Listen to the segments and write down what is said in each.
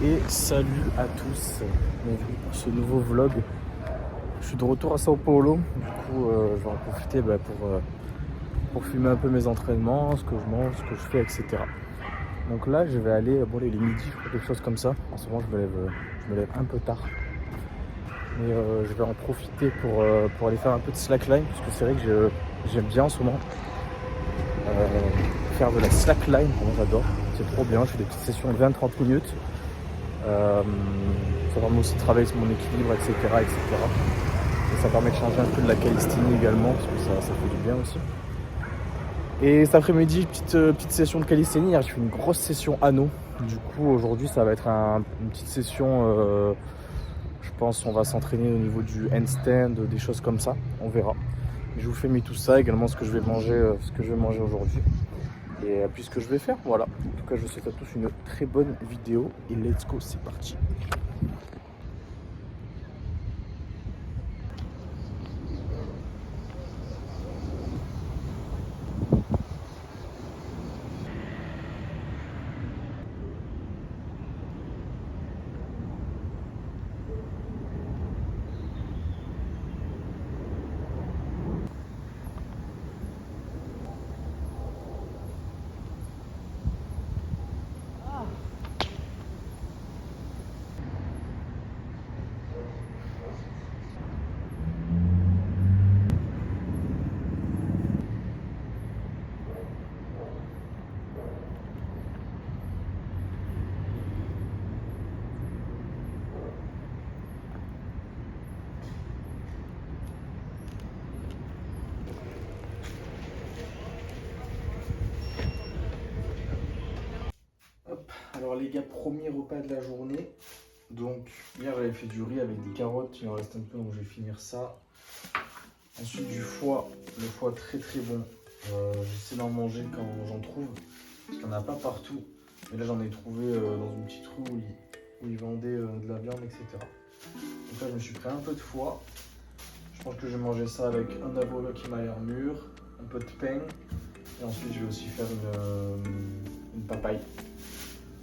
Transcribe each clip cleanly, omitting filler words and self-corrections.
Et salut à tous, bienvenue pour ce nouveau vlog. Je suis de retour à Sao Paulo, du coup je vais en profiter pour filmer un peu mes entraînements, ce que je mange, ce que je fais, etc. Donc là je vais aller, bon il est midi, je crois, quelque chose comme ça. En ce moment je me lève un peu tard. Mais je vais en profiter pour aller faire un peu de slackline, parce que c'est vrai que j'aime bien en ce moment faire de la slackline, vraiment j'adore, c'est trop bien, je fais des petites sessions de 20-30 minutes. Ça permet aussi de travailler sur mon équilibre, etc., etc. Et ça permet de changer un peu de la calisthénie également, parce que ça fait du bien aussi. Et cet après-midi, petite session de calisthénie. Hier, j'ai fait une grosse session anneau. Du coup, aujourd'hui, ça va être une petite session. Je pense on va s'entraîner au niveau du handstand, des choses comme ça. On verra. Je vous filme tout ça, également ce que je vais manger aujourd'hui. Et puis ce que je vais faire, voilà. En tout cas, je vous souhaite à tous une très bonne vidéo. Et let's go, c'est parti. Alors les gars, premier repas de la journée. Donc hier j'avais fait du riz avec des carottes, il en reste un peu donc je vais finir ça. Ensuite du foie, le foie très très bon. J'essaie d'en manger quand j'en trouve, parce qu'il n'y en a pas partout. Mais là j'en ai trouvé dans une petite rue où ils vendaient de la viande, etc. Donc là je me suis pris un peu de foie. Je pense que je vais manger ça avec un avocat qui m'a l'air mûr, un peu de pain. Et ensuite je vais aussi faire une papaye.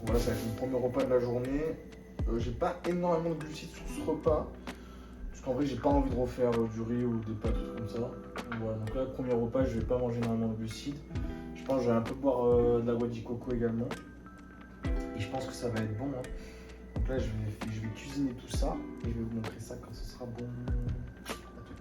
Voilà, ça va être mon premier repas de la journée. J'ai pas énormément de glucides sur ce repas. Parce qu'en vrai, j'ai pas envie de refaire du riz ou des pâtes comme ça. Donc voilà, donc là, le premier repas, je vais pas manger énormément de glucides. Je pense que je vais un peu boire de la wadi coco également. Et je pense que ça va être bon. Hein. Donc là, je vais cuisiner tout ça. Et je vais vous montrer ça quand ce sera bon. À tout.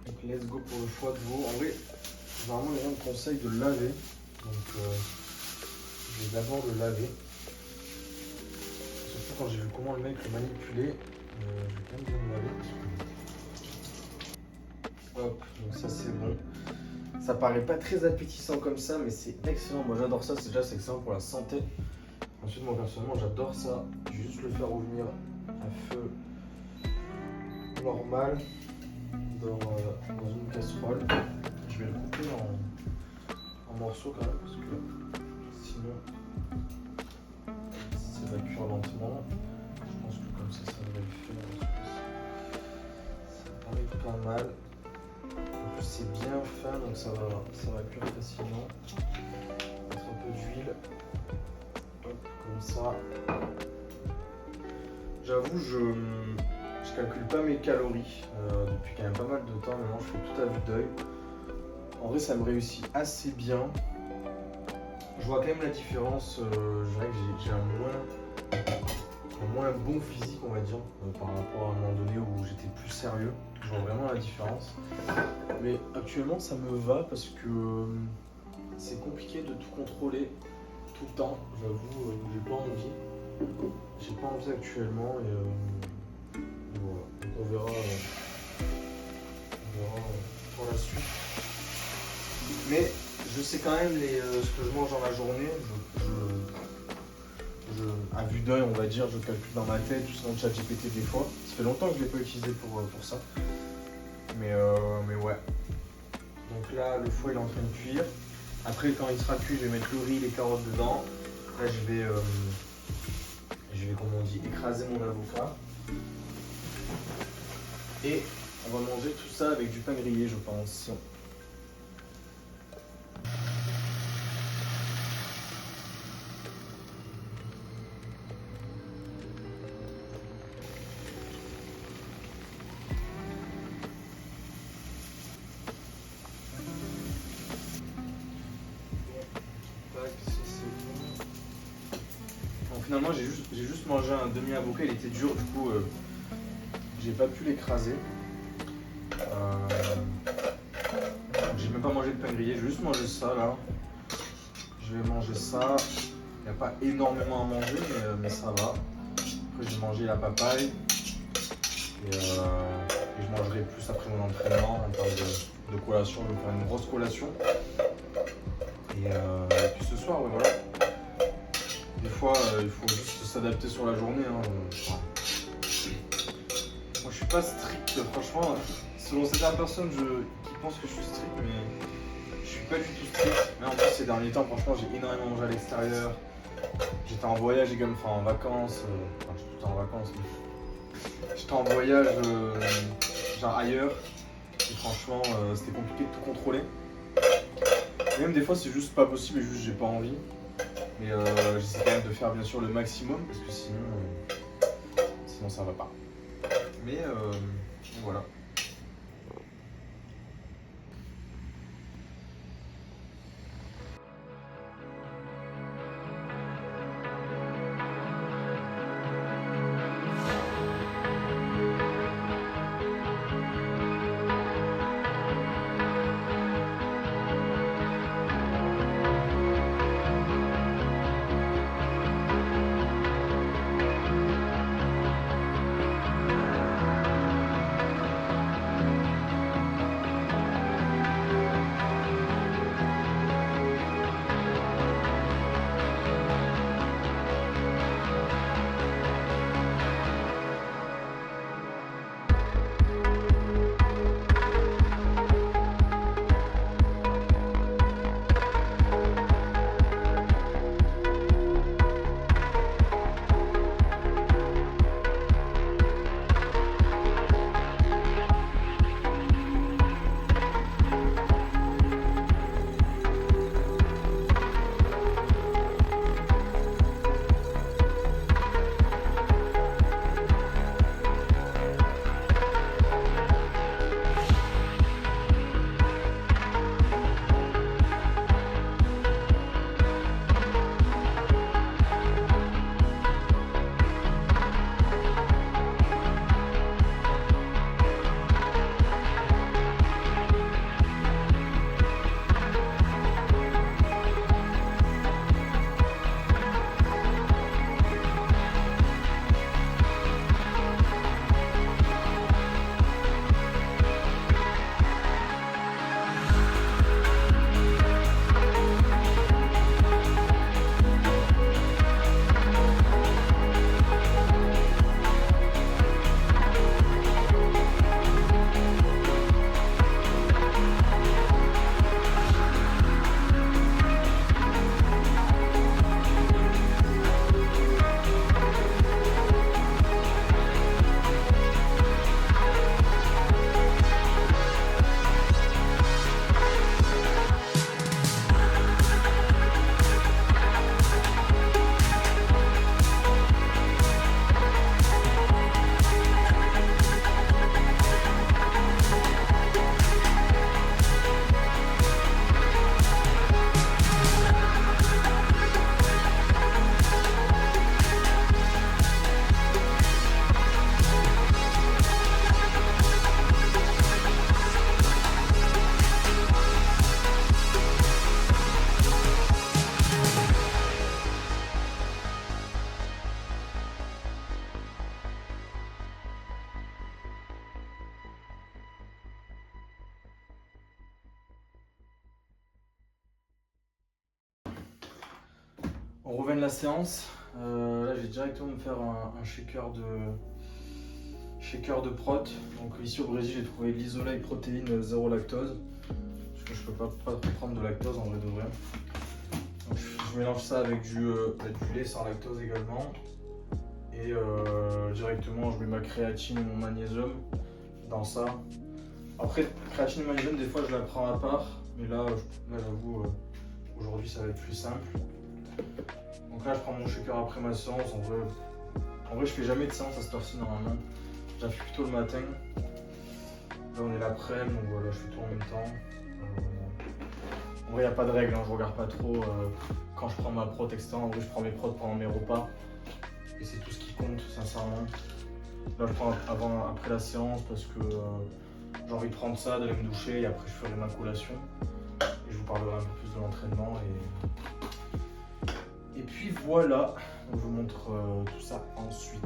Donc let's go pour le foie de veau. En vrai, normalement les gens me conseillent de le laver. Donc je vais d'abord le laver. Surtout quand j'ai vu comment le mec le manipulait. Je vais quand même bien le laver. Hop, donc ça c'est bon. Ça paraît pas très appétissant comme ça, mais c'est excellent. Moi j'adore ça, c'est excellent pour la santé. Ensuite moi personnellement j'adore ça. Je vais juste le faire revenir à feu normal. Dans une casserole. Je vais le couper en morceaux quand même parce que sinon ça va cuire lentement. Je pense que comme ça devrait le faire. Ça paraît pas mal. En plus c'est bien fin donc ça va cuire facilement. Mettre un peu d'huile. Hop, comme ça. J'avoue je calcule pas mes calories depuis quand même pas mal de temps. Maintenant je fais tout à vue d'œil. En vrai ça me réussit assez bien. Je vois quand même la différence. Je dirais que j'ai un moins bon physique on va dire par rapport à un moment donné où j'étais plus sérieux. Je vois vraiment la différence. Mais actuellement ça me va parce que c'est compliqué de tout contrôler tout le temps. J'avoue j'ai pas envie. J'ai pas envie actuellement et voilà. Donc on verra pour la suite. Mais je sais quand même ce que je mange dans la journée. À vue d'œil, on va dire, je calcule dans ma tête, tout ça dans le chat GPT des fois. Ça fait longtemps que je ne l'ai pas utilisé pour ça. Mais ouais. Donc là, le foie il est en train de cuire. Après, quand il sera cuit, je vais mettre le riz, les carottes dedans. Là, je vais comme on dit, écraser mon avocat. Et On va manger tout ça avec du pain grillé, je pense. Bon, finalement, j'ai juste mangé un demi-avocat, il était dur, du coup, j'ai pas pu l'écraser. J'ai même pas mangé le pain grillé, j'ai juste mangé ça là. Je vais manger ça. Il n'y a pas énormément à manger, mais ça va. Après, j'ai mangé la papaye. Et je mangerai plus après mon entraînement en termes de collation. Je vais faire une grosse collation. Et puis ce soir, ouais, voilà. Des fois, il faut juste s'adapter sur la journée. Hein. Moi, je suis pas strict, franchement. Selon certaines personnes qui pensent que je suis strict, mais je suis pas du tout strict. Mais en plus, ces derniers temps, franchement, j'ai énormément mangé à l'extérieur. J'étais en voyage également, enfin en vacances. Enfin, je suis tout le temps en vacances. Mais j'étais en voyage, genre ailleurs. Et franchement, c'était compliqué de tout contrôler. Et même des fois, c'est juste pas possible et juste j'ai pas envie. Mais j'essaie quand même de faire bien sûr le maximum parce que sinon ça va pas. Mais voilà. On revient de la séance. Là, je vais directement me faire un shaker de prot. Donc ici au Brésil, j'ai trouvé l'Isolay protéine 0 lactose. Parce que je peux pas prendre de lactose en vrai de vrai. Donc, je mélange ça avec du lait sans lactose également. Et directement, je mets ma créatine et mon magnésium. dans ça. Après, créatine magnésium, des fois je la prends à part, mais là j'avoue, aujourd'hui ça va être plus simple. Donc là, je prends mon shaker après ma séance. En vrai je fais jamais de séance à cette heure-ci normalement. J'appuie plutôt le matin. Là, on est l'après-midi, donc voilà, je fais tout en même temps. En vrai, il n'y a pas de règle, hein, je regarde pas trop quand je prends ma prot, etc. En vrai, je prends mes prods pendant mes repas. Et c'est tout ce qui compte, sincèrement. Là, je prends après la séance parce que j'ai envie de prendre ça, d'aller me doucher et après, je ferai ma collation. Et je vous parlerai un peu plus de l'entraînement. Et puis voilà, je vous montre tout ça ensuite.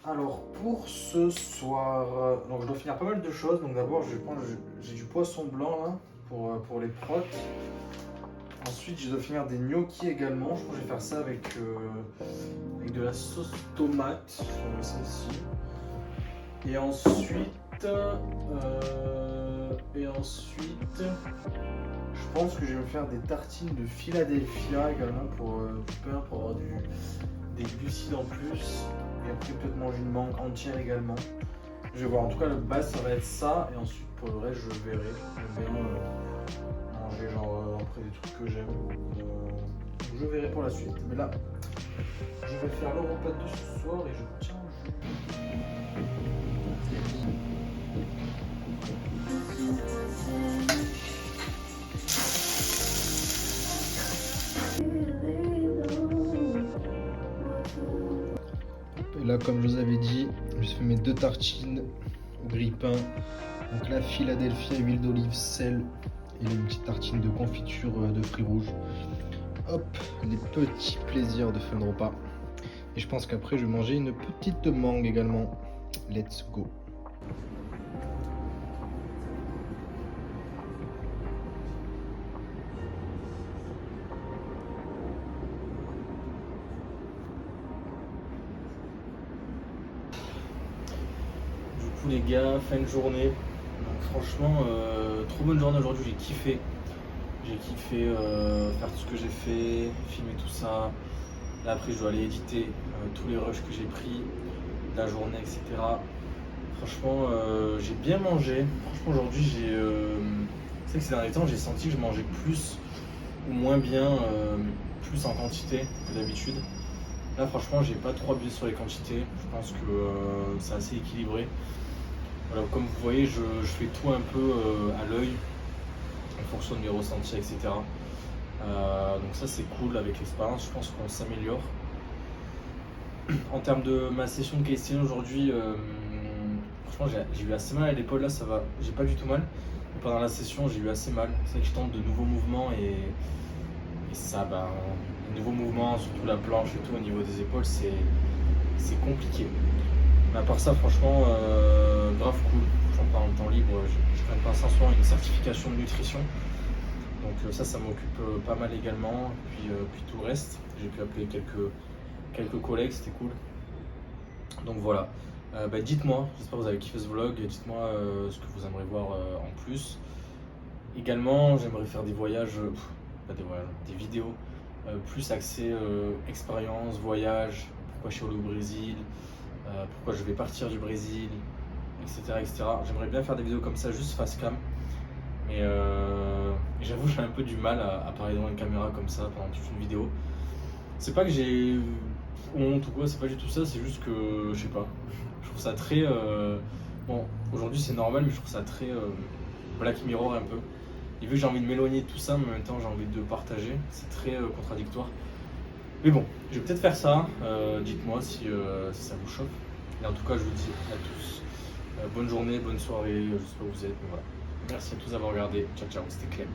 Alors pour ce soir, donc je dois finir pas mal de choses. Donc d'abord j'ai du poisson blanc là pour les protes. Ensuite je dois finir des gnocchis également. Je pense que je vais faire ça avec de la sauce tomate. Je vais mettre ça ici. Et ensuite, je pense que je vais me faire des tartines de Philadelphia également pour avoir des glucides en plus. Et après peut-être manger une mangue entière également. Je vais voir, en tout cas le base ça va être ça. Et ensuite pour le reste je verrai. J'aime bien manger genre après des trucs que j'aime. Je verrai pour la suite. Mais là, je vais faire le repas de ce soir et je tiens au jus. Et là, comme je vous avais dit, je me suis fait mes 2 tartines au grille-pain. Donc la Philadelphia, huile d'olive, sel et une petite tartine de confiture de fruits rouges. Hop, les petits plaisirs de fin de repas. Et je pense qu'après, je vais manger une petite mangue également. Let's go. Les gars, fin de journée. Donc, franchement, trop bonne journée aujourd'hui, j'ai kiffé. J'ai kiffé faire tout ce que j'ai fait, filmer tout ça. Là après je dois aller éditer tous les rushs que j'ai pris, la journée, etc. Franchement j'ai bien mangé. Franchement aujourd'hui c'est vrai que ces derniers temps j'ai senti que je mangeais plus ou moins bien, mais plus en quantité que d'habitude. Là franchement j'ai pas trop abusé sur les quantités. Je pense que c'est assez équilibré. Voilà, comme vous voyez, je fais tout un peu à l'œil, en fonction de mes ressentis, etc. Donc ça c'est cool, avec l'expérience, je pense qu'on s'améliore. En termes de ma session de calisthenics aujourd'hui, franchement j'ai eu assez mal à l'épaule, là ça va, j'ai pas du tout mal. Mais pendant la session j'ai eu assez mal, c'est vrai que je tente de nouveaux mouvements et ça, les nouveaux mouvements, surtout la planche et tout au niveau des épaules, c'est compliqué. Mais à part ça, franchement, grave cool. Franchement, pendant le temps libre, je prends pas souvent une certification de nutrition. Donc ça m'occupe pas mal également. Puis tout le reste, j'ai pu appeler quelques collègues, c'était cool. Donc voilà. Dites-moi, j'espère que vous avez kiffé ce vlog. Dites-moi ce que vous aimeriez voir en plus. Également, j'aimerais faire des voyages, des vidéos plus axées expérience, voyage, pourquoi je suis allé au Brésil. Pourquoi je vais partir du Brésil, etc. etc. J'aimerais bien faire des vidéos comme ça, juste face cam. Mais j'avoue, j'ai un peu du mal à parler devant une caméra comme ça pendant toute une vidéo. C'est pas que j'ai honte ou quoi, c'est pas du tout ça, c'est juste que, je sais pas, je trouve ça très... bon, aujourd'hui c'est normal, mais je trouve ça très Black Mirror un peu. Et vu que j'ai envie de m'éloigner de tout ça, mais en même temps j'ai envie de partager, c'est très contradictoire. Mais bon, je vais peut-être faire ça, dites-moi si ça vous chauffe. Et en tout cas, je vous dis à tous, bonne journée, bonne soirée, je sais pas où vous êtes, mais voilà. Merci à tous d'avoir regardé, ciao ciao, c'était Clem.